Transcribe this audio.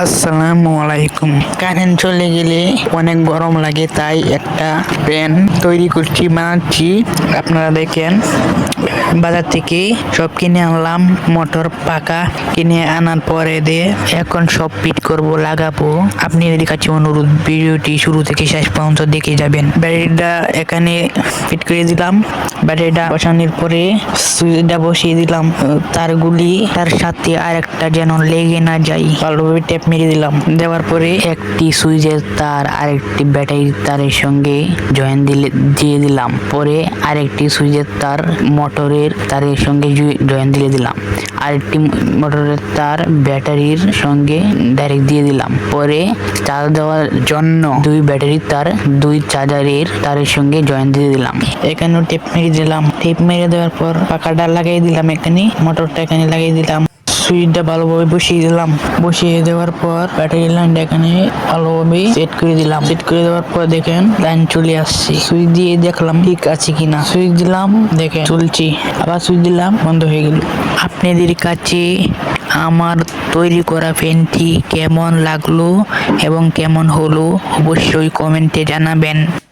আসসালামু আলাইকুম। কারেন্ট চলে গেলে অনেক গরম লাগে, তাই একটা ফ্যান তৈরি করছি, বানাচ্ছি। আপনারা দেখেন, বাজার থেকে সব কিনে আনলাম। মোটর পাকা কিনে আনার পরে দিয়ে এখন সব ফিট করব, লাগাবো। আপনাদের কাছে অনুরোধ, ভিডিওটি শুরু থেকে শেষ পর্যন্ত দেখে যাবেন। ব্যাটারিটা এখানে ফিট করে দিলাম। ব্যাটারিটা বসানোর পরে সুইচটা বসিয়ে দিলাম। তারগুলি তার সাথে আর একটা যেন লেগে না যায়, ভালোভাবে টেপ মেরে দিলাম। দেওয়ার পরে একটি সুইচের তার আরেকটি ব্যাটারির তারের সঙ্গে দিয়ে দিলাম। পরে আরেকটি সুইচের তার মোটরের তারের সঙ্গে জয়েন দিয়ে দিলাম। আরেকটি মোটরের তার ব্যাটারির সঙ্গে ডাইরেক্ট দিয়ে দিলাম। পরে চার্জ দেওয়ার জন্য দুই ব্যাটারির তার দুই চার্জারের তারের সঙ্গে জয়েন দিয়ে দিলাম। এখানেও টেপ মেরে দিলাম। টেপ মেরে দেওয়ার পর পাখাটা লাগিয়ে দিলাম। এখানে মোটরটা এখানে লাগিয়ে দিলাম। সুইচটা ভালোভাবে বসিয়ে দিলাম। বসিয়ে দেওয়ার পর ব্যাটারি লাইনটা এখানে ভালোভাবে সেট করে দিলাম। সেট করে দেওয়ার পর দেখেন লাইন চলে আসছে। সুইচ দিয়ে দেখলাম ঠিক আছে কিনা। সুইচ দিলাম, দেখেন চলছে। আবার সুইচ দিলাম, বন্ধ হয়ে গেল। আপনাদের কাছে আমার তৈরি করা ফ্যানটি কেমন লাগলো এবং কেমন হলো অবশ্যই কমেন্টে জানাবেন।